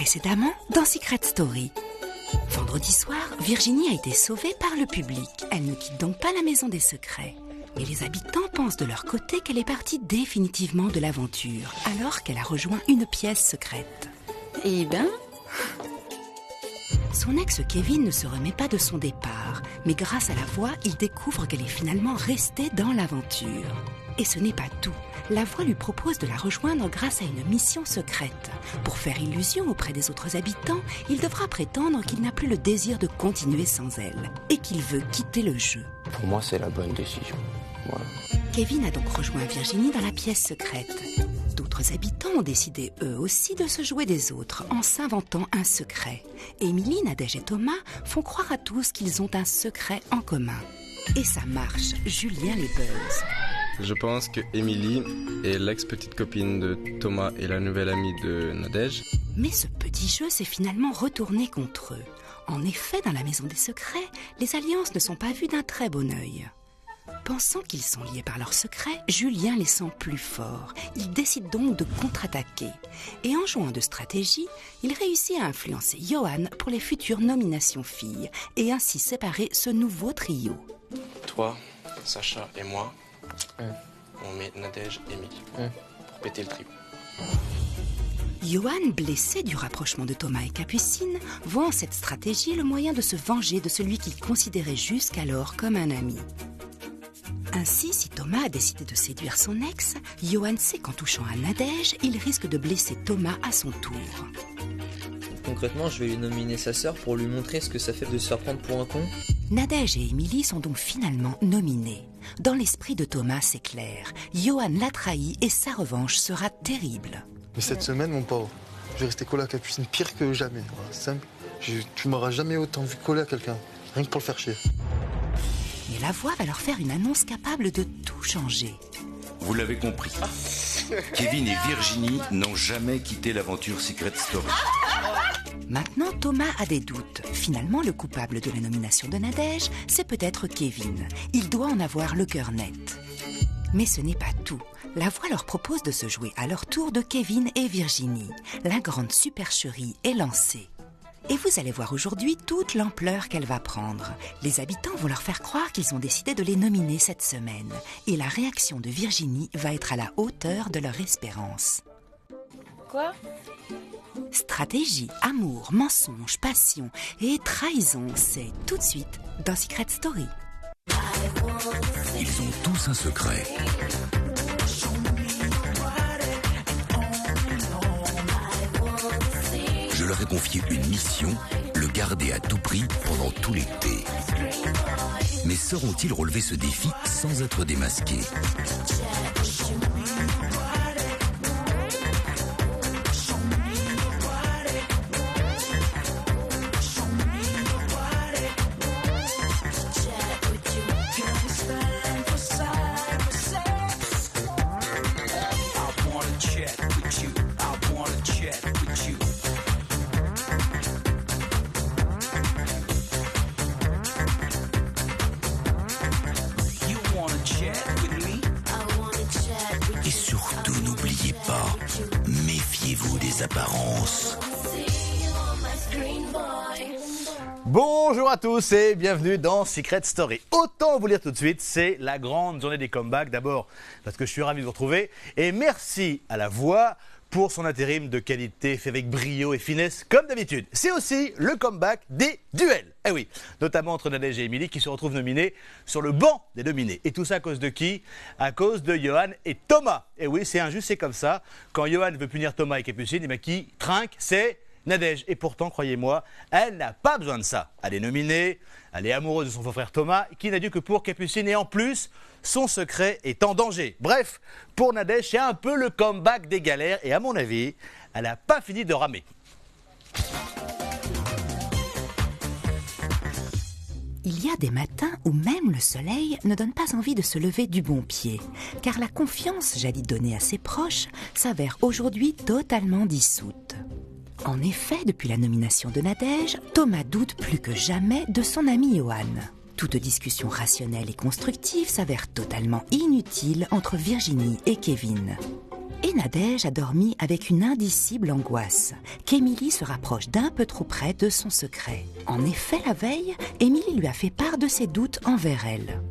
Précédemment, dans Secret Story. Vendredi soir, Virginie a été sauvée par le public. Elle ne quitte donc pas la maison des secrets. Mais les habitants pensent de leur côté qu'elle est partie définitivement de l'aventure, alors qu'elle a rejoint une pièce secrète. Eh ben, Son ex Kevin ne se remet pas de son départ, mais grâce à la voix, il découvre qu'elle est finalement restée dans l'aventure. Et ce n'est pas tout. La voix lui propose de la rejoindre grâce à une mission secrète. Pour faire illusion auprès des autres habitants, il devra prétendre qu'il n'a plus le désir de continuer sans elle et qu'il veut quitter le jeu. Pour moi, c'est la bonne décision. Voilà. Kevin a donc rejoint Virginie dans la pièce secrète. D'autres habitants ont décidé eux aussi de se jouer des autres en s'inventant un secret. Émilie, Nadège et Thomas font croire à tous qu'ils ont un secret en commun. Et ça marche, Julien les buzz. Je pense que Émilie est l'ex-petite copine de Thomas et la nouvelle amie de Nadège. Mais ce petit jeu s'est finalement retourné contre eux. En effet, dans la maison des secrets, les alliances ne sont pas vues d'un très bon œil. Pensant qu'ils sont liés par leur secret, Julien les sent plus forts. Il décide donc de contre-attaquer. Et en jouant de stratégie, il réussit à influencer Johan pour les futures nominations filles et ainsi séparer ce nouveau trio. Toi, Sacha et moi, on met Nadège et Émilie pour péter le trio. Johan, blessé du rapprochement de Thomas et Capucine, voit en cette stratégie le moyen de se venger de celui qu'il considérait jusqu'alors comme un ami. Ainsi, si Thomas a décidé de séduire son ex, Johan sait qu'en touchant à Nadège, il risque de blesser Thomas à son tour. Concrètement, je vais lui nominer sa sœur pour lui montrer ce que ça fait de se faire prendre pour un con. Nadège et Émilie sont donc finalement nominées. Dans l'esprit de Thomas, c'est clair. Johan l'a trahi et sa revanche sera terrible. Mais cette semaine, mon pauvre, je vais rester collé à Capucine pire que jamais. Voilà, simple. Tu m'auras jamais autant vu coller à quelqu'un, rien que pour le faire chier. Mais la voix va leur faire une annonce capable de tout changer. Vous l'avez compris. Kevin et Virginie n'ont jamais quitté l'aventure Secret Story. Maintenant, Thomas a des doutes. Finalement, le coupable de la nomination de Nadège, c'est peut-être Kevin. Il doit en avoir le cœur net. Mais ce n'est pas tout. La voix leur propose de se jouer à leur tour de Kevin et Virginie. La grande supercherie est lancée. Et vous allez voir aujourd'hui toute l'ampleur qu'elle va prendre. Les habitants vont leur faire croire qu'ils ont décidé de les nominer cette semaine. Et la réaction de Virginie va être à la hauteur de leur espérance. quoi? Stratégie, amour, mensonge, passion et trahison, c'est tout de suite dans Secret Story. Ils ont tous un secret. Je leur ai confié une mission, le garder à tout prix pendant tout l'été. Mais sauront-ils relever ce défi sans être démasqués ? Et surtout, n'oubliez pas, méfiez-vous des apparences. Bonjour à tous et bienvenue dans Secret Story. Autant vous lire tout de suite, c'est la grande journée des comebacks. D'abord parce que je suis ravi de vous retrouver et merci à la voix pour son intérim de qualité fait avec brio et finesse comme d'habitude. C'est aussi le comeback des duels. Eh oui, notamment entre Nadège et Émilie qui se retrouvent nominés sur le banc des nominés. Et tout ça à cause de qui ? À cause de Johan et Thomas. Eh oui, c'est injuste, c'est comme ça. Quand Johan veut punir Thomas et Capucine, eh bien qui trinque, c'est Nadège. Et pourtant, croyez-moi, elle n'a pas besoin de ça. Elle est nominée, elle est amoureuse de son frère Thomas, qui n'a dû que pour Capucine. Et en plus, son secret est en danger. Bref, pour Nadège, c'est un peu le comeback des galères. Et à mon avis, elle n'a pas fini de ramer. Il y a des matins où même le soleil ne donne pas envie de se lever du bon pied, car la confiance jadis donnée à ses proches s'avère aujourd'hui totalement dissoute. En effet, depuis la nomination de Nadège, Thomas doute plus que jamais de son ami Johan. Toute discussion rationnelle et constructive s'avère totalement inutile entre Virginie et Kevin. Et Nadège a dormi avec une indicible angoisse qu'Émilie se rapproche d'un peu trop près de son secret. En effet, la veille, Émilie lui a fait part de ses doutes envers elle.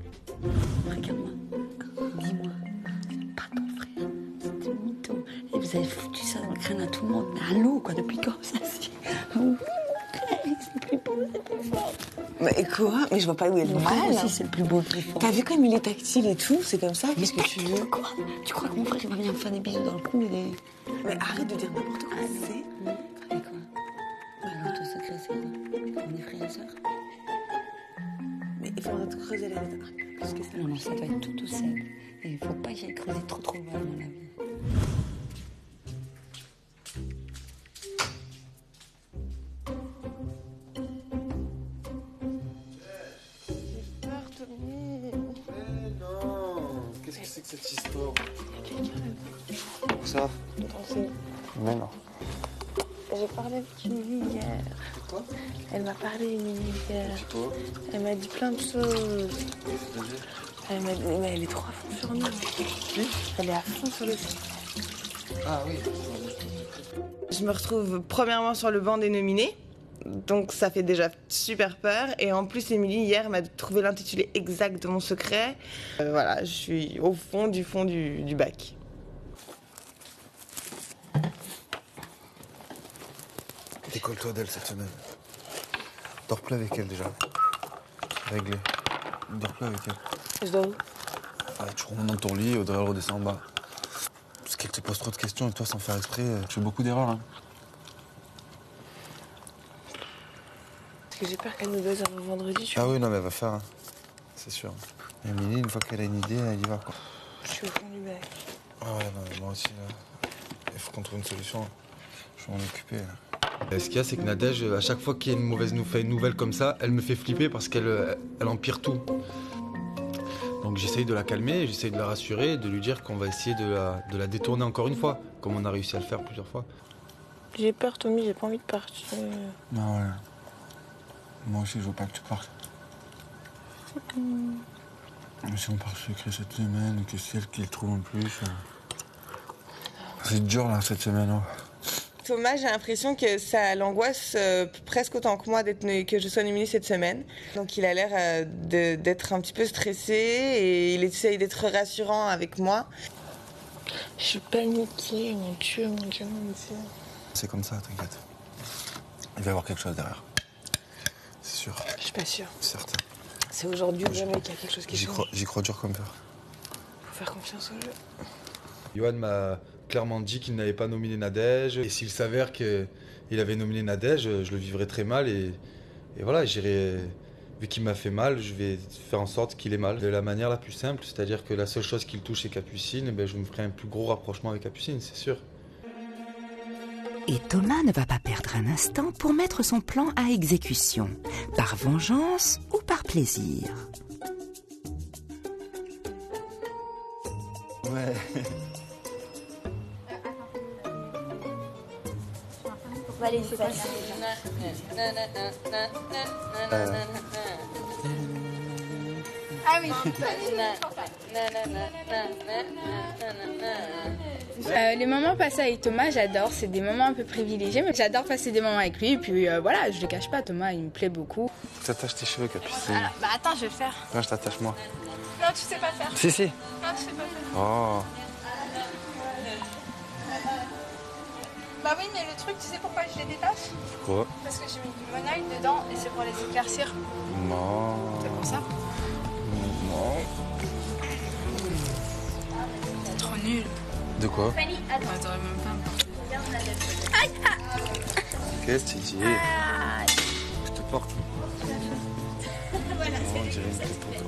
Regarde-moi, dis-moi, c'est pas ton frère, c'est un mytho. Et vous avez foutu ça dans le crâne à tout le monde. Mais allô, quoi, depuis quand ça c'est... C'est plus beau, c'est plus fort. Mais quoi? Mais je vois pas où est le Mon mal. frère aussi, c'est le plus beau, le plus fort. T'as vu comme il est tactile et tout? C'est comme ça? Qu'est-ce que tu veux? Quoi? Tu crois que mon frère il va venir me faire des bisous dans le cou et des... Mais arrête de dire n'importe quoi. C'est... Et quoi? Alors, ton secret, c'est quoi? On est frères et sœurs? Mais il faudra te creuser la tête un peu plus que ça. Non, ça doit être tout seul. Et il faut pas que j'aille creuser trop loin, à mon avis. Qu'est-ce que c'est que cette histoire? Ça? Mais non. J'ai parlé avec Émilie hier. Quoi? Elle m'a parlé, Émilie, hier. Toi? Elle m'a dit plein de choses. Elle m'a dit, mais elle est trop à fond sur nous. Elle est à fond sur le site. Ah oui. Je me retrouve premièrement sur le banc des nominés. Donc ça fait déjà super peur. Et en plus, Émilie, hier, m'a trouvé l'intitulé exact de mon secret. Voilà, je suis au fond du bac. Décolle-toi d'elle cette semaine. Dors plus avec elle déjà. Réglé. Dors plus avec elle. Je dors où? Tu remontes dans ton lit, Audrey elle redescend en bas. Parce qu'elle te pose trop de questions et toi, sans faire exprès, tu fais beaucoup d'erreurs. Hein. Parce que j'ai peur qu'elle nous baise avant vendredi. Tu Ah vois. oui, non, mais elle va faire. Hein. C'est sûr. Émilie, une fois qu'elle a une idée, elle y va, quoi. Je suis au fond du bac. Ah ouais, non, mais moi aussi, là. Il faut qu'on trouve une solution. Je vais m'en occuper, là. Ce qu'il y a, c'est que Nadège, à chaque fois qu'il y a une nouvelle comme ça, elle me fait flipper parce qu'elle empire tout. Donc j'essaye de la calmer, j'essaye de la rassurer, de lui dire qu'on va essayer de la détourner encore une fois, comme on a réussi à le faire plusieurs fois. J'ai peur, Tommy, j'ai pas envie de partir. Non, ouais. Moi aussi, je veux pas que tu partes. Mais si on part secret cette semaine, ou que c'est elle qui le trouve en plus... C'est dur, là, cette semaine. Hein. Thomas, j'ai l'impression que ça l'angoisse presque autant que moi que je sois nominée cette semaine. Donc il a l'air d'être un petit peu stressé et il essaye d'être rassurant avec moi. Je suis paniquée, mon Dieu, mon Dieu, mon Dieu. C'est comme ça, t'inquiète. Il va y avoir quelque chose derrière. C'est sûr. Je suis pas sûre. Certain. C'est aujourd'hui ou jamais qu'il y a quelque chose qui change. J'y crois dur comme fer. Faut faire confiance au jeu. Johan m'a clairement dit qu'il n'avait pas nominé Nadège. Et s'il s'avère qu'il avait nominé Nadège, je le vivrais très mal. Et voilà, vu qu'il m'a fait mal, je vais faire en sorte qu'il ait mal. De la manière la plus simple, c'est-à-dire que la seule chose qui le touche, c'est Capucine, je me ferai un plus gros rapprochement avec Capucine, c'est sûr. Et Thomas ne va pas perdre un instant pour mettre son plan à exécution, par vengeance ou par plaisir. Ouais. Allez, c'est facile. Ah oui. Les moments passés avec Thomas, j'adore. C'est des moments un peu privilégiés, mais j'adore passer des moments avec lui. Et puis voilà, je le cache pas, Thomas, il me plaît beaucoup. Tu t'attaches tes cheveux, Capucine. Alors, bah attends, je vais le faire. Non, je t'attache moi. Non, tu sais pas faire. Si. Non, tu sais pas faire. Oh. Bah oui, mais le truc, tu sais pourquoi je les détache? Quoi? Parce que j'ai mis du monoeil dedans et c'est pour les éclaircir. Non. C'est pour ça? Non. T'es trop nul. De quoi? Fanny, attends. T'aurais même pas me porter. Regarde la tête. Aïe! Qu'est-ce que tu dis? Je te porte. Voilà,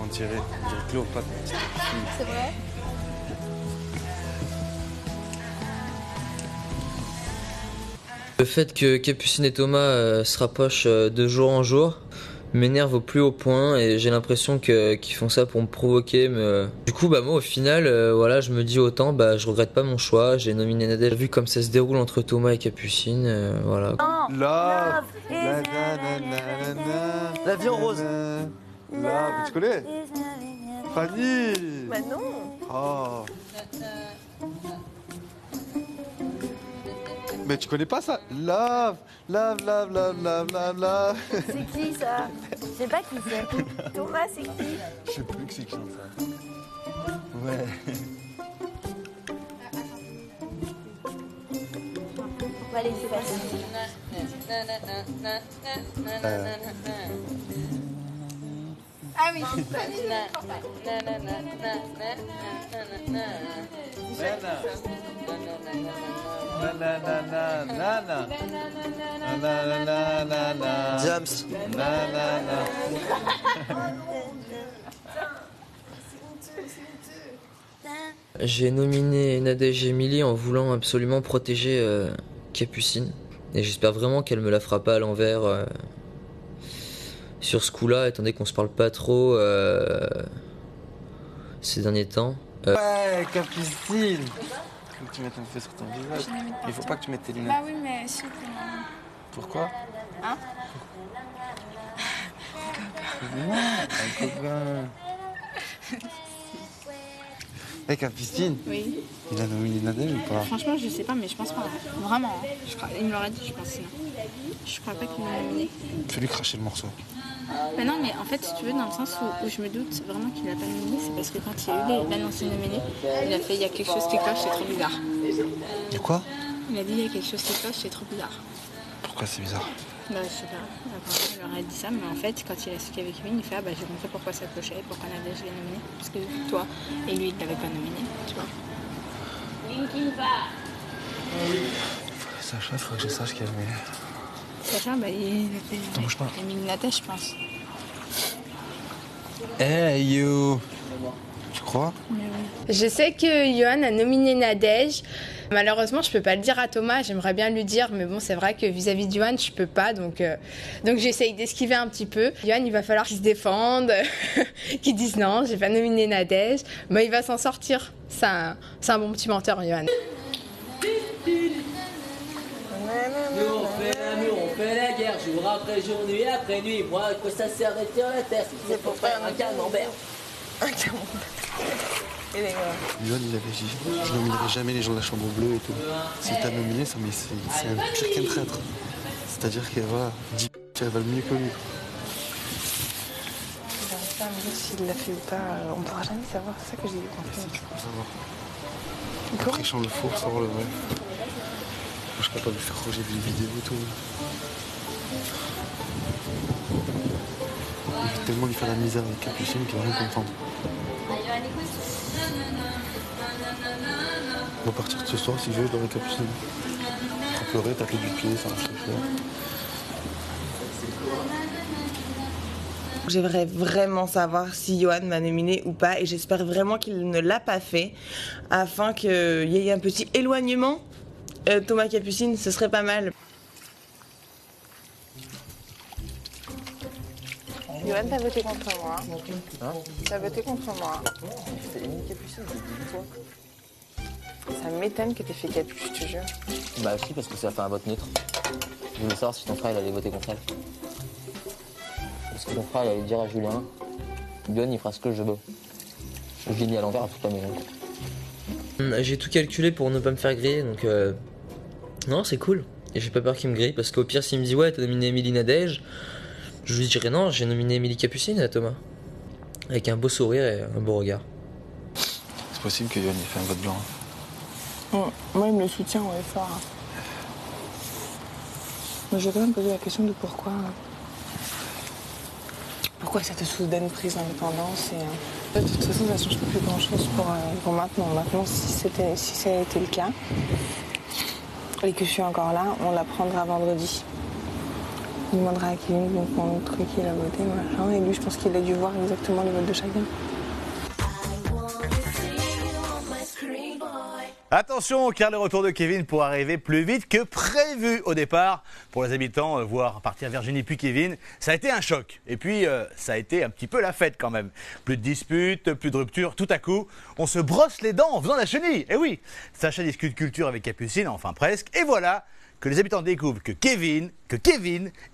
On dirait Cléopâtre. c'est vrai? Le fait que Capucine et Thomas se rapprochent de jour en jour m'énerve au plus haut point et j'ai l'impression qu'ils font ça pour me provoquer. Mais, du coup, moi au final, voilà, je me dis autant, je regrette pas mon choix. J'ai nominé Nadège. Vu comme ça se déroule entre Thomas et Capucine, voilà. Love. La vie en rose. Là, tu connais? Fanny. Bah non. Oh. Mais tu connais pas ça? Love, love, love, love, love, love, love. C'est qui ça? Je sais pas qui c'est. Thomas, c'est qui? Je sais plus que c'est qui chante ça. Ouais. Allez, c'est facile. Ah oui. James. J'ai nominé Nadège et Émilie en voulant absolument protéger Capucine. Et j'espère vraiment qu'elle me la fera pas à l'envers sur ce coup-là, étant donné qu'on se parle pas trop ces derniers temps. Ouais, Capucine. Faut que tu mettes un feu sur ton visage. Il faut pas que tu mettes tes lunettes. Bah oui, mais si. Pourquoi? Hein? Un copain. Hey, Capucine. Oui. Il a nominé Nadège ou pas? Franchement, je sais pas, mais je pense pas. Vraiment. Il me l'aurait dit, je pense. Je crois pas qu'il m'a nominé. Fais-lui cracher le morceau. Mais non, mais en fait, si tu veux, dans le sens où je me doute vraiment qu'il a pas nominé, c'est parce que quand il y a eu l'annonce nominée, il a fait il y a quelque chose qui cloche, c'est trop bizarre. De quoi? Il a dit il y a quelque chose qui cloche, c'est trop bizarre. Pourquoi c'est bizarre? Bah, je sais pas. Apparemment, il leur a dit ça, mais en fait, quand il a su qu'il y avait Kevin, il fait ah bah j'ai compris pourquoi ça clochait, pourquoi Nadège l'ait nominé. Parce que toi et lui, il t'avait pas nominé, tu vois. Sacha, il faut que je sache qu'elle met. Sacha, bah il a mis une Nadège, je pense. Hey, you! Tu crois? Je sais que Yohan a nominé Nadège. Malheureusement, je peux pas le dire à Thomas. J'aimerais bien lui dire, mais bon, c'est vrai que vis-à-vis de Yohan, je peux pas. Donc j'essaye d'esquiver un petit peu. Yohan, il va falloir qu'il se défende, qu'il dise non, j'ai pas nominé Nadège. Mais il va s'en sortir. C'est un bon petit menteur, Yohan. Nous on fait l'amour, on fait la guerre, jour après jour, nuit après nuit. Moi, à quoi ça sert d'être sur la terre si c'est pour faire un camembert? Un camembert. Et les gars. Yohan, il avait dit je nominerai jamais les gens de la chambre bleue et tout. Si t'as nominé, ça, mais c'est un pire qu'un traître. C'est-à-dire que voilà, 10 elle valent mieux que lui. Ça, me dire s'il l'a fait ou pas, on pourra jamais savoir. C'est ça que j'ai dit. Si tu peux savoir. Après, je le faux pour savoir le vrai. Moi, je suis capable de faire croire, j'ai vu une vidéo et tout. Il veut tellement lui faire la misère avec Capucine qu'il va rien comprendre. On va partir ce soir si je veux, je dors avec Capucine. T'as pleuré, t'as fait du pied, ça marche pas. J'aimerais vraiment savoir si Yohan m'a nominé ou pas et j'espère vraiment qu'il ne l'a pas fait afin qu'il y ait un petit éloignement. Thomas Capucine, ce serait pas mal. Yohan, t'as voté contre moi. Hein? T'as voté contre moi. C'est Émilie Capucine, j'ai dit toi. Ça m'étonne que t'aies fait Capuche, je te jure. Bah si, parce que ça a fait un vote neutre. Je voulais savoir si ton frère il allait voter contre elle. Parce que ton frère il allait dire à Julien, Yohan il fera ce que je veux. Je l'ai mis à l'envers à toute la maison. J'ai tout calculé pour ne pas me faire griller, donc non, c'est cool. Et j'ai pas peur qu'il me grille, parce qu'au pire, s'il me dit ouais, t'as nominé Émilie Nadège, je lui dirais non, j'ai nominé Émilie Capucine à Thomas. Avec un beau sourire et un beau regard. C'est possible que Yohan ait fait un vote blanc. Moi, il me le soutient, ouais, fort. Mais je vais quand même poser la question de pourquoi. Pourquoi cette soudaine prise d'indépendance et de toute façon, ça ne change plus grand-chose pour maintenant. Maintenant, si ça a été le cas et que je suis encore là, on l'apprendra vendredi. On demandera à Kevin donc mon truc qu'il a voté, machin. Et lui, je pense qu'il a dû voir exactement les votes de chacun. Attention, car le retour de Kevin pourrait arriver plus vite que prévu au départ. Pour les habitants, voir partir Virginie puis Kevin, ça a été un choc. Et puis, ça a été un petit peu la fête quand même. Plus de disputes, plus de ruptures, tout à coup, on se brosse les dents en faisant la chenille. Et oui, Sacha discute culture avec Capucine, enfin presque. Et voilà que les habitants découvrent que Kevin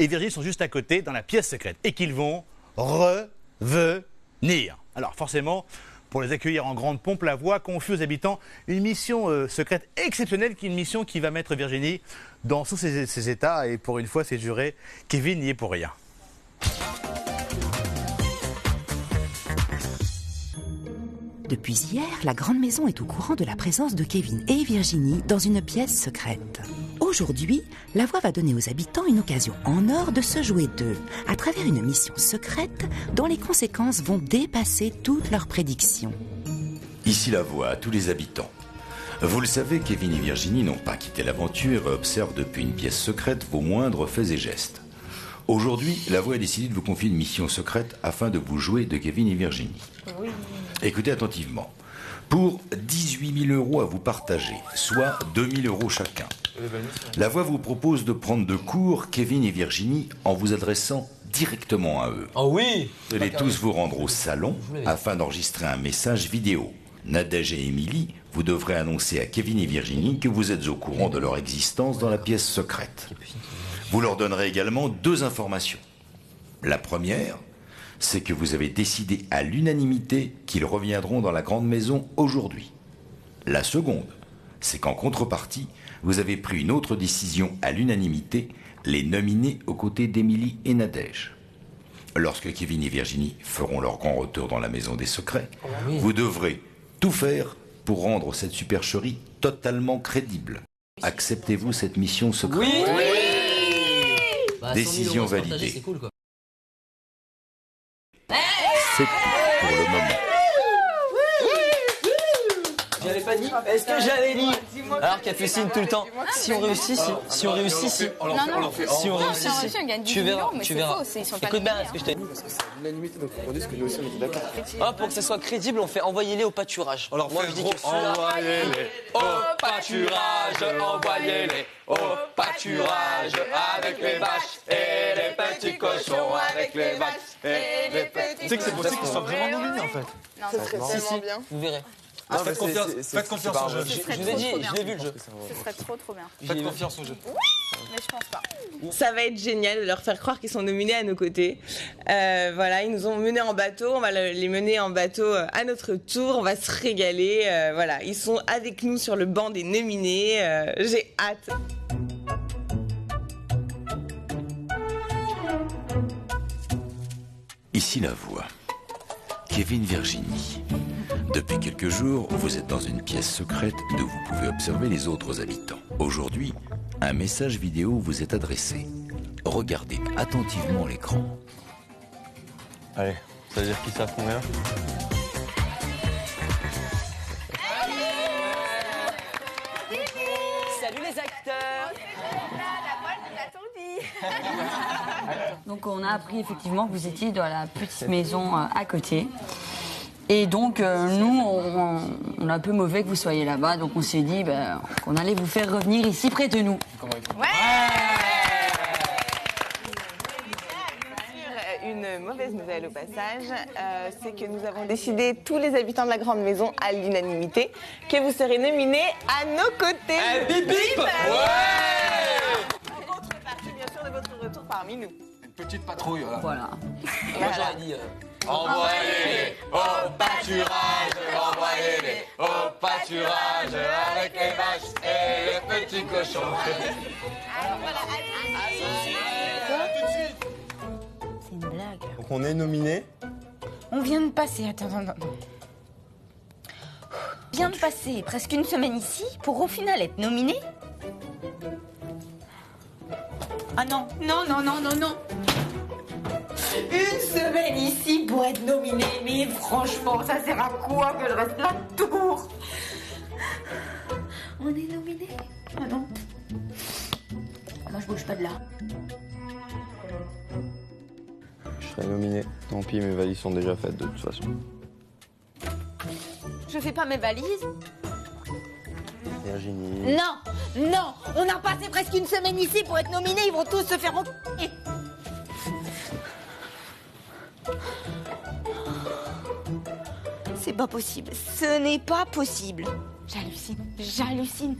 et Virginie sont juste à côté dans la pièce secrète. Et qu'ils vont revenir. Alors forcément, Pour les accueillir en grande pompe, La Voix confie aux habitants une mission secrète exceptionnelle, qui est une mission qui va mettre Virginie dans tous ses états. Et pour une fois, c'est juré, Kevin n'y est pour rien. Depuis hier, la grande maison est au courant de la présence de Kevin et Virginie dans une pièce secrète. Aujourd'hui, La Voix va donner aux habitants une occasion en or de se jouer d'eux à travers une mission secrète dont les conséquences vont dépasser toutes leurs prédictions. Ici La Voix à tous les habitants. Vous le savez, Kevin et Virginie n'ont pas quitté l'aventure et observent depuis une pièce secrète vos moindres faits et gestes. Aujourd'hui, La Voix a décidé de vous confier une mission secrète afin de vous jouer de Kevin et Virginie. Oui. Écoutez attentivement. Pour 18 000 € à vous partager, soit 2 000 € chacun, La Voix vous propose de prendre de court Kevin et Virginie en vous adressant directement à eux. Oh oui! Vous allez tous vous rendre au salon afin d'enregistrer un message vidéo. Nadège et Émilie, vous devrez annoncer à Kevin et Virginie que vous êtes au courant de leur existence dans la pièce secrète. Vous leur donnerez également 2 informations. La première, c'est que vous avez décidé à l'unanimité qu'ils reviendront dans la grande maison aujourd'hui. La seconde, c'est qu'en contrepartie, vous avez pris une autre décision à l'unanimité, les nominer aux côtés d'Émilie et Nadège. Lorsque Kevin et Virginie feront leur grand retour dans la maison des secrets, vous devrez tout faire pour rendre cette supercherie totalement crédible. Acceptez-vous cette mission secrète? Bah, Décision 100 000 € partagés, validée. c'est cool, quoi. C'est pour le moment. J'avais pas dit. Est-ce que j'avais dit? Alors Capucine tout le temps. Si on réussit, si on réussit, si. Non, non, Si on réussit, si on gagne 10 tu verras, millions, mais tu c'est verras. faux, ils sont pas Écoute bien nominés, ce que je t'ai dit. Parce que c'est l'unanimité, donc on dit ce que nous aussi on était d'accord. Ah, pour que ça soit crédible, on fait envoyer-les au pâturage. Alors moi je dis que envoyez-les au pâturage, envoyez-les au pâturage avec les vaches et les petits cochons avec les vaches et les petits. Tu sais que c'est possible qu'ils soient vraiment nominés en fait. Non, Ça serait tellement bien. Vous verrez. Faites confiance au jeu. Je vous ai dit, je l'ai vu le jeu. Ce serait trop bien. Faites confiance au jeu. Mais je pense pas. Ça va être génial de leur faire croire qu'ils sont nominés à nos côtés. Voilà, ils nous ont menés en bateau, on va les mener en bateau à notre tour, on va se régaler. Voilà, ils sont avec nous sur le banc des nominés. J'ai hâte. Ici La Voix. Kevin, Virginie. Depuis quelques jours, vous êtes dans une pièce secrète d'où vous pouvez observer les autres habitants. Aujourd'hui, un message vidéo vous est adressé. Regardez attentivement l'écran. Allez, ça veut dire qu'ils savent combien? Salut les acteurs. Donc on a appris effectivement que vous étiez dans la petite maison à côté. Et donc nous, on est un peu mauvais que vous soyez là-bas, donc on s'est dit qu'on allait vous faire revenir ici près de nous. Une mauvaise nouvelle au passage, c'est que nous avons décidé, tous les habitants de la grande maison, à l'unanimité, que vous serez nominés à nos côtés. Bip bip. En contrepartie, bien sûr, de votre retour parmi nous. Une petite patrouille, voilà. Voilà. Moi j'aurais dit. Envoyez-les au pâturage, envoyez-les au pâturage avec les vaches et les petits cochons. C'est une blague. Donc on est nominé. On vient de passer, attends. On vient de passer presque une semaine ici pour au final être nominé. Ah non. Une semaine ici pour être nominé, mais franchement, ça sert à quoi que je reste là tour? On est nominé? Ah non. Moi je bouge pas de là. Je serai nominé. Tant pis, mes valises sont déjà faites de toute façon. Je fais pas mes valises? Virginie. Non, on a passé presque une semaine ici pour être nominés, ils vont tous se faire enculer. C'est pas possible, ce n'est pas possible. J'hallucine.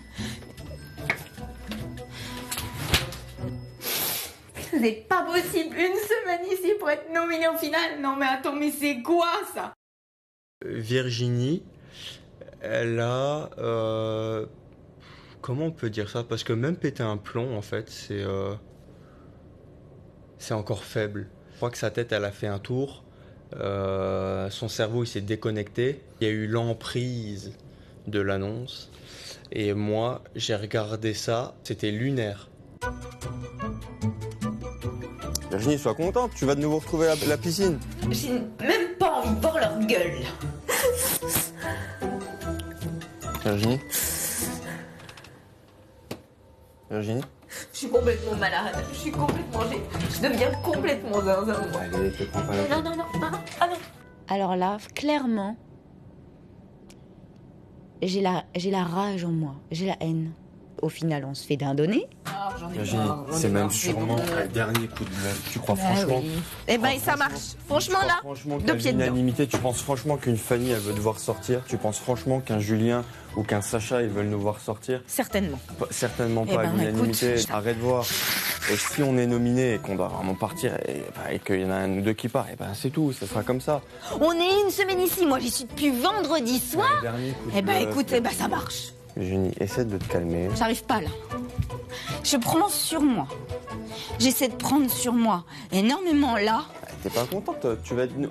Ce n'est pas possible, une semaine ici pour être nominé au final. Non mais attends, mais c'est quoi ça? Virginie, elle a... comment on peut dire ça? Parce que même péter un plomb, en fait, c'est encore faible. Je crois que sa tête, elle a fait un tour. Son cerveau, il s'est déconnecté. Il y a eu l'emprise de l'annonce. Et moi, j'ai regardé ça. C'était lunaire. Virginie, sois contente. Tu vas de nouveau retrouver la piscine. J'ai même pas envie de voir leur gueule. Virginie? Virginie? Je suis complètement malade. Je deviens complètement zinzin. Allez, te prends pas la tête. Non. Ah non. Alors là, clairement, j'ai la rage en moi, j'ai la haine. Au final, on se fait dindonner. Virginie, c'est même sûrement le dernier coup de bluff. Tu crois franchement? Oui. Eh ben, ça marche. Franchement, là, deux pieds dedans. Unanimité, tu penses franchement qu'une Fanny, elle veut devoir sortir? Tu penses franchement qu'un Julien ou qu'un Sacha, ils veulent nous voir sortir? Certainement. Certainement Eh pas. ben, L'unanimité, écoute, arrête de voir. Et si on est nominé et qu'on doit vraiment partir et qu'il y en a un ou deux qui part, et ben c'est tout, ça sera comme ça. On est une semaine ici. Moi, j'y suis depuis vendredi soir. Dernier coup de Eh ben, bluff. écoute, ça marche. Virginie, essaie de te calmer. J'arrive pas là. Je prends sur moi. J'essaie de prendre sur moi énormément là. T'es pas contente?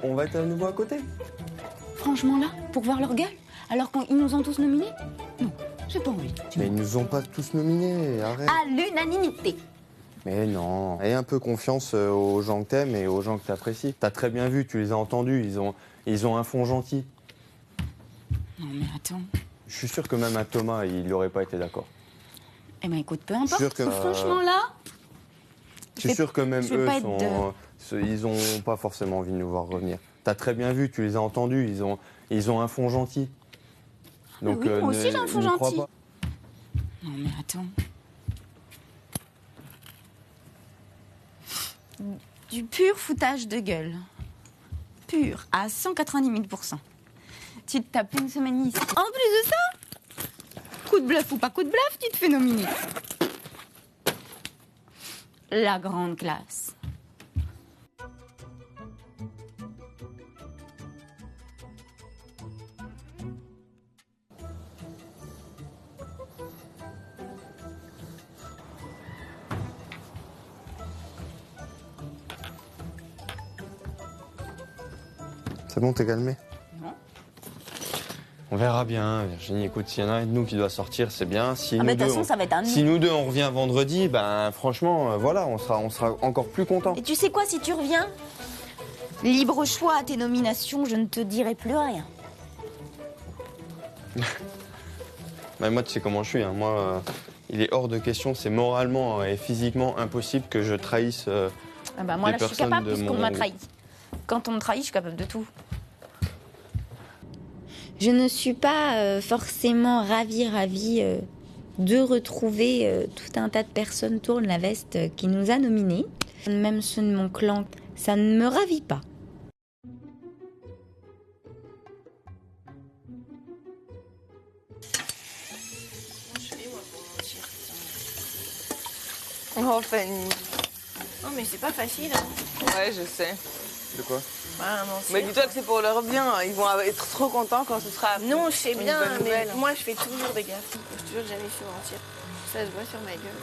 On va être à nouveau à côté. Franchement là, pour voir leur gueule, alors qu'ils nous ont tous nominés. Non, j'ai pas envie. Mais ils nous ont pas tous nominés, arrête. À l'unanimité. Mais non, aie un peu confiance aux gens que t'aimes et aux gens que t'apprécies. T'as très bien vu, tu les as entendus, ils ont un fond gentil. Non mais attends. Je suis sûr que même à Thomas, il n'aurait pas été d'accord. Eh ben écoute, peu importe. Sûr que, franchement là. Je suis sûr que même je vais eux, pas être ils ont pas forcément envie de nous voir revenir. T'as très bien vu, tu les as entendus, ils ont un fond gentil. Donc, oui, moi aussi j'ai un fond n'y crois gentil. pas. Non mais attends. Du pur foutage de gueule. Pur, à 190 000%. Tu te tapes une semaine ici. En plus de ça, coup de bluff ou pas coup de bluff, tu te fais nominer. La grande classe. C'est bon, t'es calmé? Non. On verra bien, Virginie. Écoute, s'il y en a un de nous qui doit sortir, c'est bien. Si Ah nous bah de toute deux, façon, ça va être un si nous deux on revient vendredi, ben franchement, voilà, on sera encore plus contents. Et tu sais quoi, si tu reviens, libre choix à tes nominations, je ne te dirai plus rien. Bah, moi, tu sais comment je suis. Hein. Moi, il est hors de question, c'est moralement et physiquement impossible que je trahisse Ah bah moi des là, je suis personnes capable de puisqu'on mon- m'a trahi. Quand on me trahit, je suis capable de tout. Je ne suis pas forcément ravie de retrouver tout un tas de personnes tournent la veste qui nous a nominés. Même ceux de mon clan, ça ne me ravit pas. Oh Fanny. Non mais c'est pas facile. Ouais, je sais. De quoi? Mais dis-toi que c'est pour leur bien. Ils vont être trop contents quand ce sera. Non, je sais une bien, bonne mais nouvelle. moi je fais toujours des gaffes. Je te jure que jamais je suis mentir. Ça se voit sur ma gueule.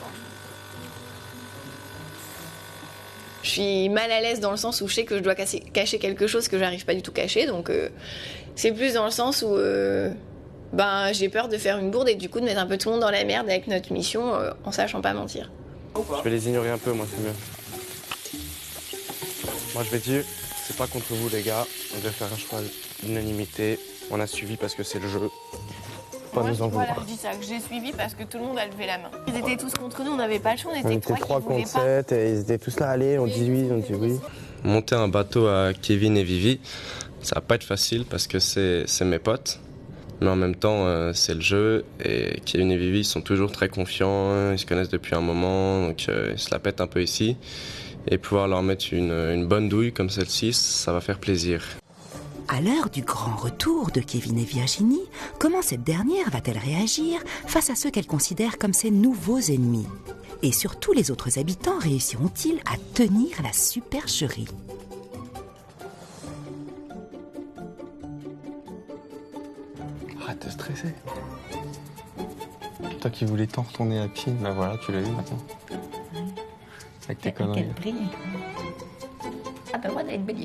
Je suis mal à l'aise dans le sens où je sais que je dois cacher quelque chose que j'arrive pas du tout cacher. Donc c'est plus dans le sens où j'ai peur de faire une bourde et du coup de mettre un peu tout le monde dans la merde avec notre mission en sachant pas mentir. Je vais les ignorer un peu, moi, c'est mieux. Moi, je vais dire, c'est pas contre vous, les gars. On devait faire un choix d'unanimité. On a suivi parce que c'est le jeu. Pas nous en vouloir. Voilà, je dis ça, que j'ai suivi parce que tout le monde a levé la main. Ils étaient tous contre nous, on n'avait pas le choix, on On était était 3 qui voulaient contre pas. 7 et ils étaient tous là, allez, on dit oui, on dit oui. Monter un bateau à Kevin et Vivi, ça va pas être facile parce que c'est mes potes. Mais en même temps, c'est le jeu et Kevin et Vivi sont toujours très confiants, ils se connaissent depuis un moment, donc ils se la pètent un peu ici. Et pouvoir leur mettre une bonne douille comme celle-ci, ça va faire plaisir. À l'heure du grand retour de Kevin et Virginie, comment cette dernière va-t-elle réagir face à ceux qu'elle considère comme ses nouveaux ennemis? Et surtout, les autres habitants réussiront-ils à tenir la supercherie? sais. Toi qui voulais tant retourner à pied, bah voilà, tu l'as eu maintenant. Avec tes conneries. Ah ben voilà, une belle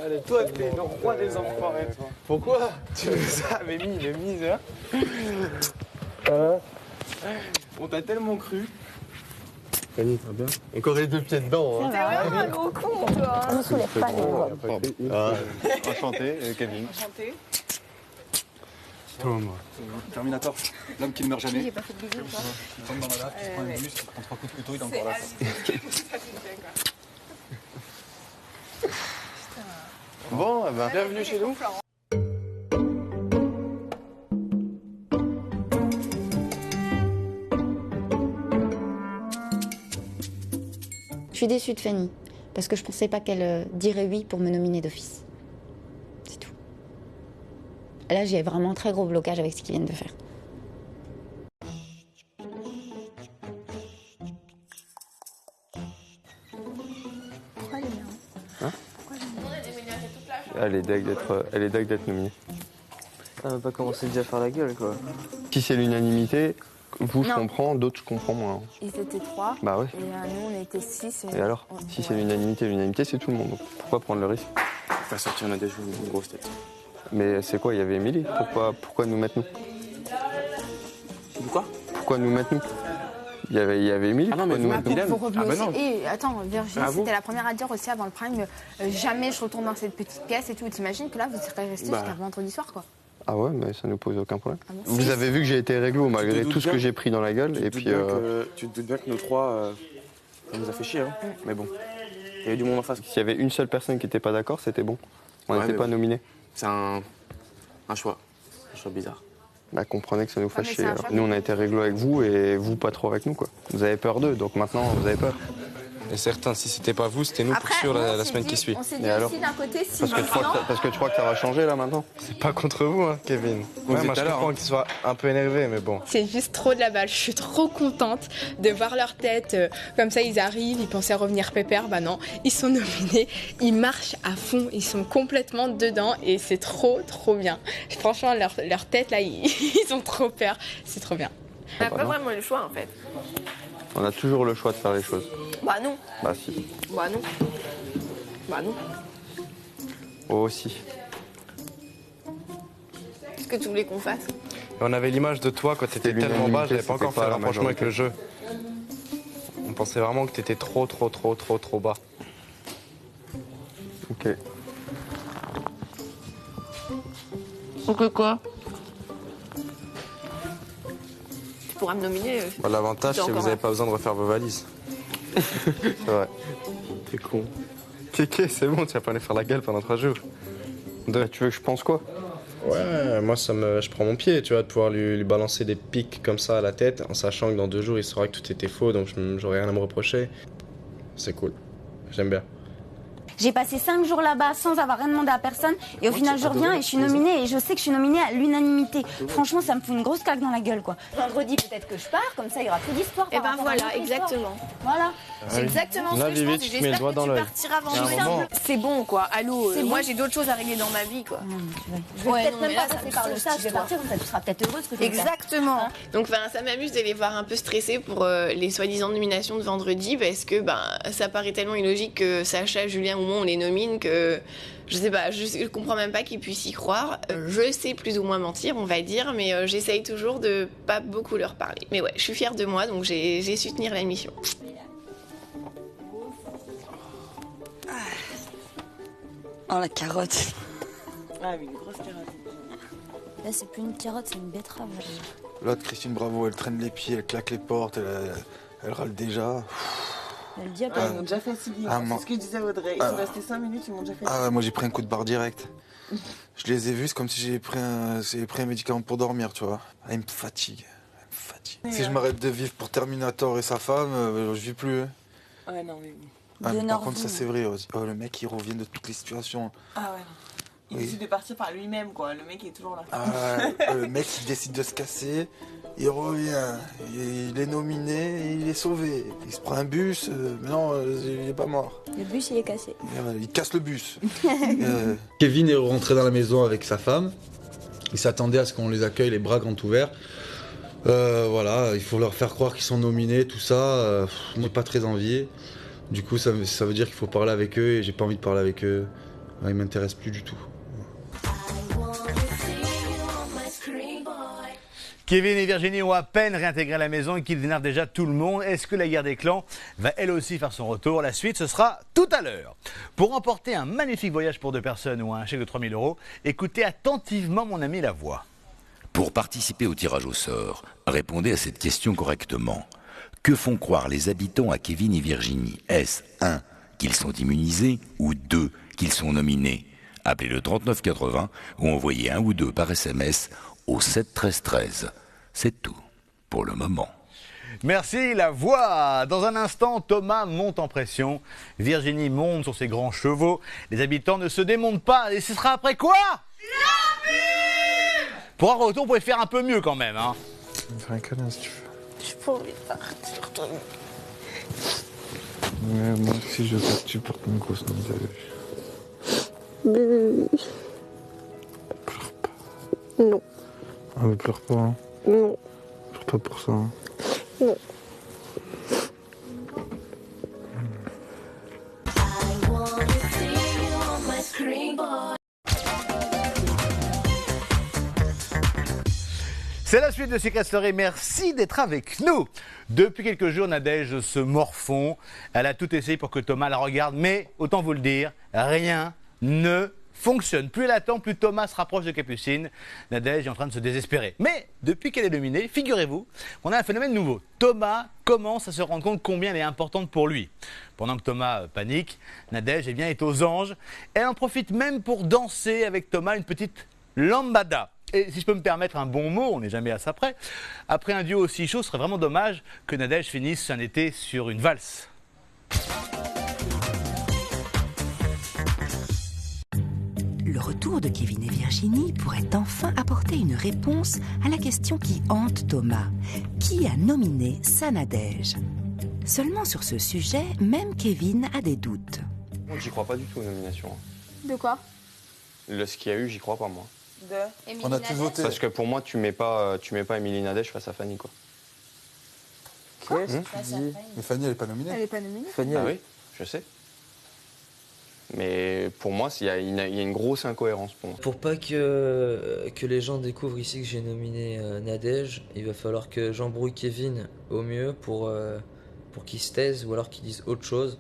Allez, toi, t'es le roi des enfoirés, toi. Pourquoi? Tu nous avais mis une mise, hein. On t'a tellement cru. Fanny, ça va bien? Encore les deux pieds dedans, hein. T'es vraiment un gros con, toi. On ne soulève pas les bras. Enchanté, Kevin. Enchanté. Toi, moi. Terminator, l'homme qui ne meurt jamais. J'ai pas fait de bisous, toi. Il tombe dans la lave, il prend une bus, il prend 3 coups de couteau, il est encore là. Bon, eh ben, bienvenue chez nous. Je suis déçue de Fanny, parce que je pensais pas qu'elle dirait oui pour me nominer d'office. C'est tout. Là, j'ai vraiment un très gros blocage avec ce qu'ils viennent de faire. Pourquoi les Hein? Elle est deg d'être nominée. On va pas commencer déjà à faire la gueule, quoi. Si c'est l'unanimité, vous je Non. comprends, d'autres je comprends moins. Ils étaient 3. Bah ouais. Et nous, on était 6. Et alors? Si c'est l'unanimité c'est tout le monde. Donc pourquoi prendre le risque? Faire sortir Nadège une grosse tête. Mais c'est quoi? Il y avait Émilie. Pourquoi nous mettre nous? Quoi? Pourquoi nous mettre nous? Il y avait Émilie. Ah non, mais pourquoi nous vous mettre nous? Pour revenir Ah bah non. aussi. Et attends, Virginie, Ah bon c'était la première à dire aussi avant le prime jamais je retourne dans cette petite pièce et tout. T'imagines que là, vous serez resté Bah. jusqu'à vendredi soir, quoi. Ah ouais, mais ça nous pose aucun problème. Ah bon? Vous avez vu que j'ai été réglo malgré doutes tout ce que bien- j'ai pris dans la gueule. Et puis. Tu te doutes bien que nos trois, ça nous a fait chier, hein. Mais bon, il y avait du monde en face. S'il y avait une seule personne qui n'était pas d'accord, c'était bon. On Ouais, n'était mais pas bon. nominés. C'est un choix. Un choix bizarre. Bah comprenez que ça nous Ouais, fait mais chier. c'est un Alors. choix Nous on a été réglo avec vous et vous pas trop avec nous quoi. Vous avez peur d'eux, donc maintenant vous avez peur. Et certain, si c'était pas vous, c'était nous Après, pour sûr nous, on la s'est semaine dit- qui suit. On s'est Et dit alors aussi d'un côté, si Parce que tu crois que ça va changer là maintenant? C'est pas contre vous, hein, Kevin. Vous Ouais, êtes moi je à l'heure, comprends hein. qu'ils soient un peu énervés, mais bon. C'est juste trop de la balle. Je suis trop contente de voir leur tête. Comme ça, ils arrivent, ils pensaient revenir pépère. Bah non, ils sont nominés. Ils marchent à fond. Ils sont complètement dedans. Et c'est trop, trop bien. Franchement, leur tête, là, ils ont trop peur. C'est trop bien. On n'a pas vraiment le choix, en fait. On a toujours le choix de faire les choses. Bah non. Bah si. Bah non. Bah non. Oh aussi. Qu'est-ce que tu voulais qu'on fasse? On avait l'image de toi quand t'étais tellement bas, l'unanimité, j'avais pas encore c'était fait pas le la rapprochement avec majorité. le jeu. On pensait vraiment que t'étais trop bas. Ok. Donc quoi? Tu pourras me nominer. Bah, l'avantage, C'est c'est que vous encore avez un. pas besoin de refaire vos valises. C'est vrai. T'es con. Kéké, c'est bon, tu vas pas aller faire la gueule pendant 3 jours. Bah, tu veux que je pense quoi? Ouais, moi je prends mon pied, tu vois, de pouvoir lui balancer des pics comme ça à la tête, en sachant que dans 2 jours il saura que tout était faux, donc j'aurai rien à me reprocher. C'est cool. J'aime bien. J'ai passé 5 jours là-bas sans avoir rien demandé à personne et au final je reviens et je suis nominée et je sais que je suis nominée à l'unanimité. Franchement ça me fout une grosse claque dans la gueule quoi. Vendredi peut-être que je pars, comme ça il y aura plus d'histoire. Et ben voilà, exactement. Voilà. C'est exactement ce que je pense. Et j'espère que tu partiras vendredi. C'est bon quoi, allô, C'est moi bon. j'ai d'autres choses à régler dans ma vie quoi. Je vais peut-être même pas passer par le stage, je vais partir comme ça tu seras peut-être heureuse que je Exactement. Donc ça m'amuse de les voir un peu stressés pour les soi-disant nominations de vendredi parce que ça paraît tellement illogique que Sacha, Julien ou moi on les nomine que je sais pas, je comprends même pas qu'ils puissent y croire. Je sais plus ou moins mentir, on va dire, mais j'essaye toujours de pas beaucoup leur parler. Mais ouais, je suis fière de moi donc j'ai su tenir la mission. Oh la carotte. Ah oui, une grosse carotte. Là c'est plus une carotte, c'est une betterave. L'autre, Christine Bravo, elle traîne les pieds, elle claque les portes, elle râle déjà. Elle dit Ils m'ont déjà fait subir. Ah, C'est moi- ce que disait Audrey. Ils Ah. sont restés 5 minutes, ils m'ont déjà fait Ah ouais, moi j'ai pris un coup de barre direct. Je les ai vus, c'est comme si j'avais pris un médicament pour dormir, tu vois. Ah, il me fatigue. Si je m'arrête de vivre pour Terminator et sa femme, je vis plus. Hein. Ouais, non, mais. Ah, mais par Nord contre, ça Ville. c'est vrai aussi. Oh, le mec, il revient de toutes les situations. Ah ouais. Il décide de partir par lui-même, quoi. Le mec est toujours là. Le mec, il décide de se casser, il revient, il est nominé, il est sauvé. Il se prend un bus, mais non, il est pas mort. Le bus, il est cassé. Il casse le bus. Kevin est rentré dans la maison avec sa femme. Il s'attendait à ce qu'on les accueille les bras grands ouverts. Voilà, il faut leur faire croire qu'ils sont nominés, tout ça. Moi, pas très envie. Du coup, ça veut dire qu'il faut parler avec eux et j'ai pas envie de parler avec eux. Ils m'intéressent plus du tout. Kevin et Virginie ont à peine réintégré la maison et qu'ils énervent déjà tout le monde. Est-ce que la guerre des clans va elle aussi faire son retour? La suite, ce sera tout à l'heure. Pour remporter un magnifique voyage pour 2 personnes ou un chèque de 3 000 €, écoutez attentivement mon ami La Voix. Pour participer au tirage au sort, répondez à cette question correctement. Que font croire les habitants à Kevin et Virginie? Est-ce 1. qu'ils sont immunisés ou 2. qu'ils sont nominés? Appelez le 3980 ou envoyez 1 ou 2 par SMS au 7 13 13. C'est tout pour le moment. Merci La Voix. Dans un instant, Thomas monte en pression. Virginie monte sur ses grands chevaux. Les habitants ne se démontent pas. Et ce sera après quoi? La pub. Pour un retour, vous pouvez faire un peu mieux quand même. Hein. Fais un câlin si tu veux. J'ai pas envie de partir, toi. Ouais, moi aussi, je veux pas que tu portes une grosse note. Bébé. Pleure pas. Non. Ah, mais pleure pas. Hein. Non. Pleure pas pour ça. Hein. Non. C'est la suite de Secret Story. Merci d'être avec nous. Depuis quelques jours, Nadège se morfond. Elle a tout essayé pour que Thomas la regarde, mais autant vous le dire, rien ne fonctionne. Plus elle attend, plus Thomas se rapproche de Capucine. Nadège est en train de se désespérer. Mais depuis qu'elle est dominée, figurez-vous qu'on a un phénomène nouveau. Thomas commence à se rendre compte combien elle est importante pour lui. Pendant que Thomas panique, Nadège est aux anges. Elle en profite même pour danser avec Thomas une petite lambada. Et si je peux me permettre un bon mot, on n'est jamais à ça près, après un duo aussi chaud, ce serait vraiment dommage que Nadège finisse un été sur une valse. Le retour de Kevin et Virginie pourrait enfin apporter une réponse à la question qui hante Thomas. Qui a nominé sa Nadège? Seulement sur ce sujet, même Kevin a des doutes. J'y crois pas du tout aux nominations. De quoi? Ce qu'il y a eu, j'y crois pas moi. On a tous voté. Parce que pour moi, tu mets pas Émilie Nadège face à Fanny, quoi. Qu'est-ce que tu dis? Mais Fanny, elle est pas nominée. Elle est pas nominée? Fanny, oui, je sais. Mais pour moi, il y a une grosse incohérence pour moi. Pour pas que les gens découvrent ici que j'ai nominé Nadège, il va falloir que j'embrouille Kevin au mieux pour qu'il se taise ou alors qu'il dise autre chose.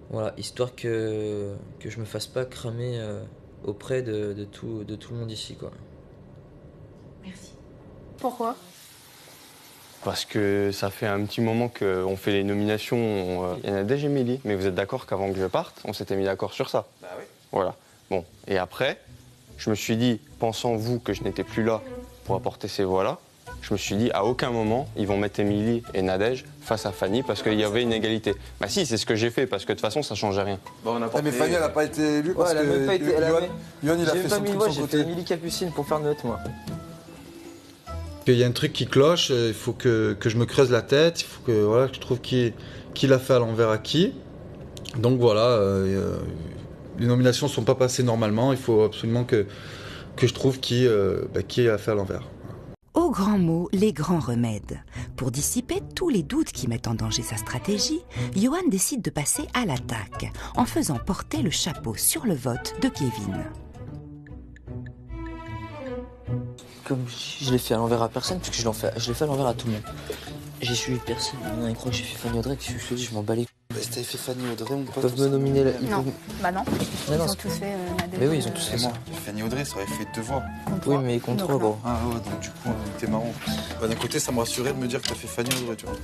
Voilà, histoire que je me fasse pas cramer auprès de tout le monde ici, quoi. Merci. Pourquoi? Parce que ça fait un petit moment qu'on fait les nominations. Il y en a déjà Émilie, mais vous êtes d'accord qu'avant que je parte, on s'était mis d'accord sur ça? Bah oui. Voilà. Bon, et après, je me suis dit, pensant vous que je n'étais plus là pour apporter ces voix-là, je me suis dit, à aucun moment, ils vont mettre Émilie et Nadège face à Fanny parce qu'il y avait une égalité. Bah si, c'est ce que j'ai fait, parce que de toute façon, ça ne changeait rien. Bon, mais Fanny, elle n'a pas été élue parce elle a même pas été. Yoann, il a fait son truc de son J'ai côté. fait Émilie Capucine pour faire note, moi. Il y a un truc qui cloche, il faut que je me creuse la tête, il faut que voilà, je trouve qui l'a fait à l'envers à qui. Donc voilà, les nominations ne sont pas passées normalement, il faut absolument que je trouve qui a fait à l'envers. Aux grands mots, les grands remèdes. Pour dissiper tous les doutes qui mettent en danger sa stratégie, Yoann décide de passer à l'attaque, en faisant porter le chapeau sur le vote de Kevin. Comme je l'ai fait à l'envers à personne, parce que je l'ai fait à l'envers à tout le monde. J'ai suivi personne. Il croit que j'ai fait Fanny Audrey, que je dis, je m'en bats les. Si t'avais fait Fanny Audrey, on Ils peuvent me nominer là. Non, bah non. Ils non, ont tous fait Nadège. Mais oui, ils ont tous fait ça. Fanny Audrey, ça aurait fait 2 voix. Oui, mais contre toi, gros. Ah ouais, donc du coup, t'es marrant. Bah, d'un côté, ça me rassurait de me dire que t'as fait Fanny Audrey, tu vois.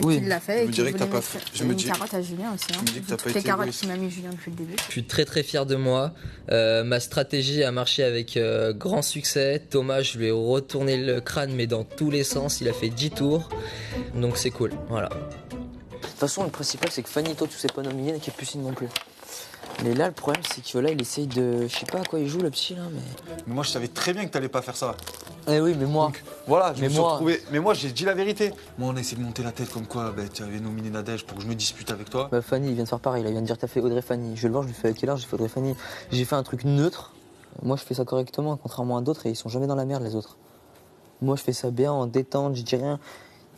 Oui. Il l'a fait. Je me dirais que t'as pas fait. Je me dis. Carotte à Julien aussi. Je me dis que t'as pas été. Les carottes égoïste. qui m'a mis Julien depuis le début. Je suis très très fier de moi. Ma stratégie a marché avec grand succès. Thomas, je lui ai retourné le crâne, mais dans tous les sens. Il a fait 10 tours. Donc c'est cool. Voilà. De toute façon, le principal, c'est que Fanny, toi, tu sais pas nominer, et Capucine non plus. Mais là, le problème, c'est que là, il essaye de... Je sais pas à quoi il joue, le petit, là, mais... Mais moi, je savais très bien que t'allais pas faire ça. Eh oui, mais moi... Donc, voilà, je mais me suis moi... retrouvé... Mais moi, j'ai dit la vérité. Moi, on a essayé de monter la tête comme quoi tu avais nominé Nadège pour que je me dispute avec toi. Bah, Fanny, il vient de faire pareil. Il vient de dire t'as fait Audrey Fanny. Je vais le voir, je lui fais avec quel âge j'ai fait Audrey Fanny. J'ai fait un truc neutre. Moi, je fais ça correctement, contrairement à d'autres, et ils sont jamais dans la merde, les autres. Moi, je fais ça bien, en détente, je dis rien.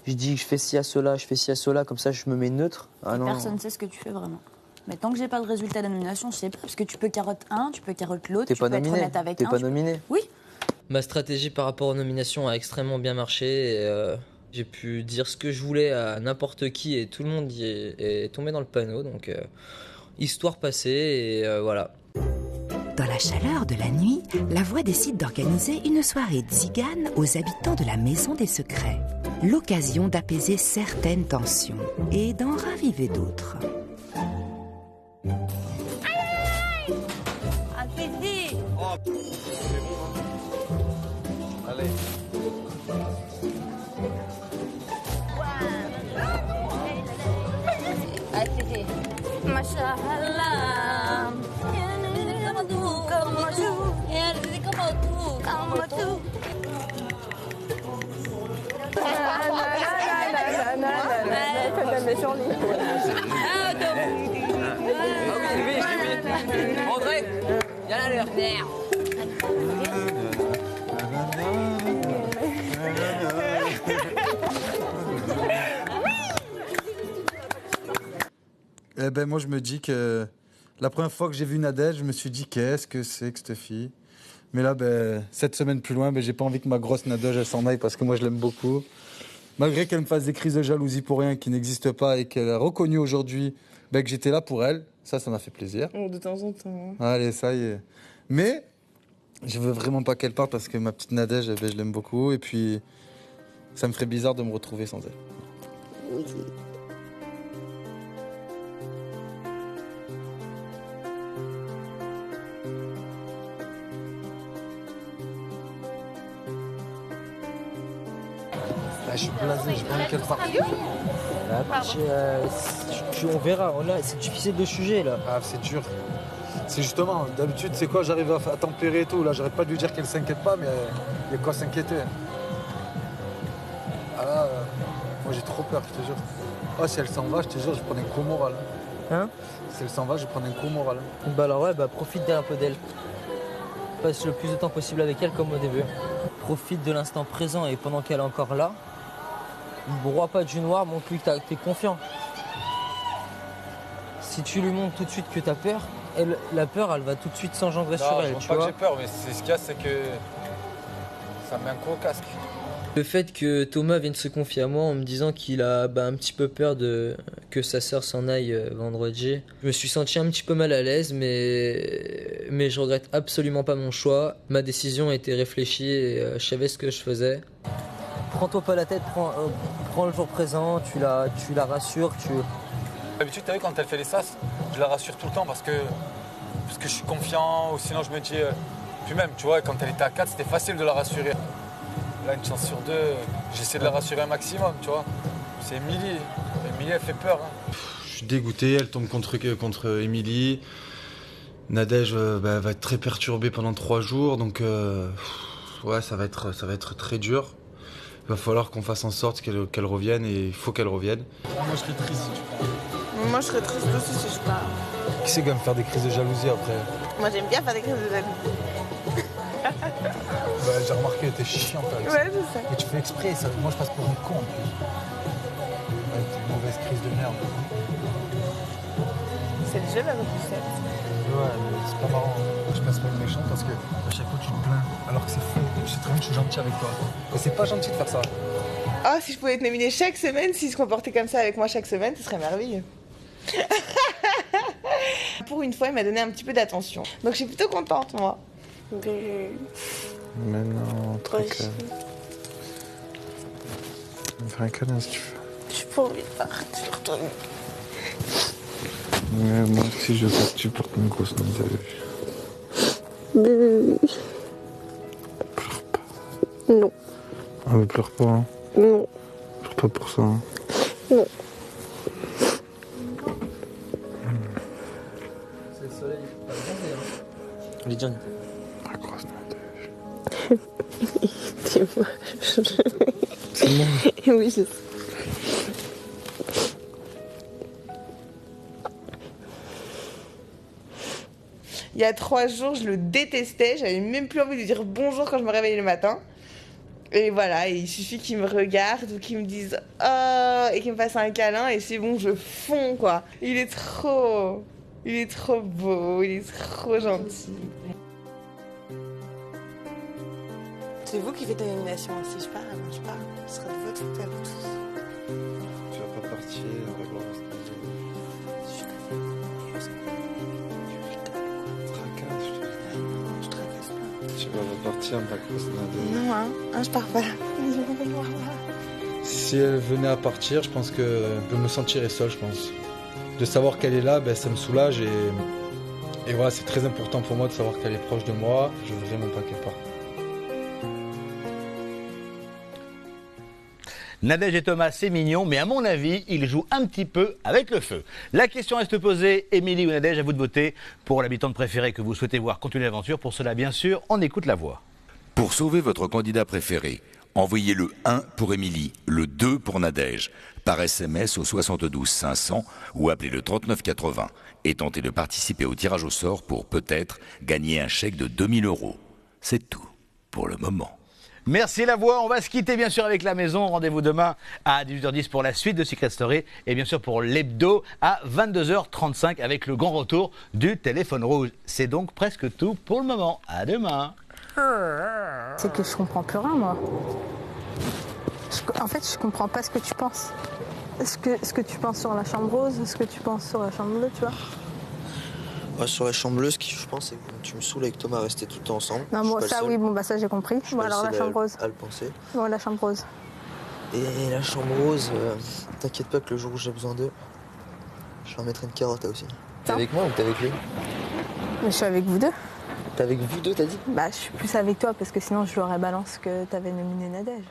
Je dis je fais ci à cela, je fais ci à cela, comme ça, je me mets neutre. Ah, non. Personne ne sait ce que tu fais vraiment. Mais tant que j'ai pas le résultat de la nomination, je sais pas. Parce que tu peux carotte un, tu peux carotte l'autre, tu peux être honnête avec un. T'es pas nominé. Oui. Ma stratégie par rapport aux nominations a extrêmement bien marché. Et, j'ai pu dire ce que je voulais à n'importe qui et tout le monde est tombé dans le panneau. Donc, histoire passée et voilà. Dans la chaleur de la nuit, la voix décide d'organiser une soirée tzigane aux habitants de la Maison des Secrets. L'occasion d'apaiser certaines tensions et d'en raviver d'autres. Allez. Mashallah. André, viens là, l'heure. Eh ben moi je me dis que la première fois que j'ai vu Nadège, je me suis dit qu'est-ce que c'est que cette fille. Mais là, 7 semaines plus loin, j'ai pas envie que ma grosse Nadège elle s'en aille parce que moi je l'aime beaucoup. Malgré qu'elle me fasse des crises de jalousie pour rien qui n'existent pas et qu'elle a reconnu aujourd'hui que j'étais là pour elle, ça m'a fait plaisir. De temps en temps. Allez, ça y est. Mais je veux vraiment pas qu'elle parte parce que ma petite Nadège, je l'aime beaucoup et puis ça me ferait bizarre de me retrouver sans elle. Oui. Je suis blasé, j'ai pas envie qu'elle parte. On verra, là, c'est difficile de juger là. Ah, c'est dur. C'est justement, d'habitude, c'est quoi, j'arrive à tempérer et tout. Là, j'arrête pas de lui dire qu'elle s'inquiète pas, mais il y a quoi s'inquiéter. Ah là, moi j'ai trop peur, je te jure. Oh, si elle s'en va, je te jure, je prends un coup moral. Hein? Si elle s'en va, je prends un coup moral. Bah alors ouais, profite un peu d'elle. Passe le plus de temps possible avec elle comme au début. Profite de l'instant présent et pendant qu'elle est encore là, ne broie pas du noir, montre-lui que t'es confiant. Si tu lui montres tout de suite que t'as peur, la peur, elle va tout de suite s'engendrer sur elle. Je pense pas que j'ai peur, mais ce qu'il y a, c'est que ça me met un coup au casque. Le fait que Thomas vienne se confier à moi en me disant qu'il a un petit peu peur que sa sœur s'en aille vendredi, je me suis senti un petit peu mal à l'aise, mais je regrette absolument pas mon choix. Ma décision a été réfléchie et je savais ce que je faisais. Prends-toi pas la tête, prends le jour présent, tu la rassures, D'habitude, t'as vu, quand elle fait les sas, je la rassure tout le temps parce que je suis confiant, ou sinon je me dis... Puis même, tu vois, quand elle était à 4, c'était facile de la rassurer. Là, une chance sur 2, j'essaie de la rassurer un maximum, tu vois. C'est Émilie. Émilie, elle fait peur. Hein. Je suis dégoûté, elle tombe contre Émilie. Nadège va être très perturbée pendant 3 jours, donc ouais, ça va être très dur. Il va falloir qu'on fasse en sorte qu'elle revienne et il faut qu'elle revienne. Moi, je serais triste si tu pars. Moi, je serais triste aussi si je pars. Qui c'est qui va me faire des crises de jalousie après? Moi, j'aime bien faire des crises de jalousie. J'ai remarqué, t'es chiante avec ça. Ouais, je sais. Mais tu fais exprès, ça. Moi je passe pour une con en plus. Ouais, t'es une mauvaise crise de merde. C'est le jeu, la repoussette. Ouais, mais c'est pas marrant. Je passe pour une méchante parce que à chaque fois tu te plains. Alors que c'est faux. Je sais très bien que je suis gentil avec toi. Mais c'est pas gentil de faire ça. Ah, si je pouvais être nominée chaque semaine, s'il se comportait comme ça avec moi chaque semaine, ce serait merveilleux. Pour une fois, il m'a donné un petit peu d'attention. Donc je suis plutôt contente, moi. Mais non, très calme. On va faire un câlin si tu veux. J'ai pas envie de partir, toi. Mais moi aussi, je veux pas que tu portes une grosse note, t'as vu. Bébé. Pleure pas. Non. Ah, mais pleure pas, hein. Non. Pleure pas pour ça, hein. Non. C'est le soleil. Allez, John. La grosse Nadège. Dis-moi. C'est moi. Oui, je sais. Il y a 3 jours, je le détestais. J'avais même plus envie de lui dire bonjour quand je me réveillais le matin. Et voilà, et il suffit qu'il me regarde ou qu'il me dise oh et qu'il me fasse un câlin et c'est bon, je fonds quoi. Il est trop beau, il est trop gentil. C'est vous qui faites l'animation aussi, je pars, ce sera de votre faute à vous tous. Tu vas pas partir, on va voir. Tu vas pas partir, ma grosse Nadège. Non, je pars pas. Si elle venait à partir, je pense que je me sentirais seul, je pense. De savoir qu'elle est là, ça me soulage et voilà, c'est très important pour moi de savoir qu'elle est proche de moi. Je veux vraiment pas qu'elle parte. Nadège et Thomas, c'est mignon, mais à mon avis, ils jouent un petit peu avec le feu. La question reste posée, Émilie ou Nadège, à vous de voter pour l'habitante préférée que vous souhaitez voir continuer l'aventure. Pour cela, bien sûr, on écoute la voix. Pour sauver votre candidat préféré, envoyez le 1 pour Émilie, le 2 pour Nadège, par SMS au 72 500 ou appelez le 39 80 et tentez de participer au tirage au sort pour peut-être gagner un chèque de 2000 €. C'est tout pour le moment. Merci la voix, on va se quitter bien sûr avec la maison. Rendez-vous demain à 18h10 pour la suite de Secret Story et bien sûr pour l'hebdo à 22h35 avec le grand retour du téléphone rouge. C'est donc presque tout pour le moment. À demain. C'est que je comprends plus rien, moi. En fait, je comprends pas ce que tu penses. Ce que tu penses sur la chambre rose, ce que tu penses sur la chambre bleue, tu vois. Ouais, sur la chambre bleue, ce que je pense, c'est que tu me saoules avec Thomas à rester tout le temps ensemble. Non, bon, ça, oui, bon, bah ça, j'ai compris. Bon, alors la chambre rose. À le penser. Bon, la chambre rose. Et la chambre rose, t'inquiète pas que le jour où j'ai besoin d'eux, je leur mettrai une carotte aussi. T'es avec moi ou t'es avec lui? Mais je suis avec vous deux. T'es avec vous deux, t'as dit? Bah, je suis plus avec toi parce que sinon je lui aurais balance que t'avais nominé Nadège.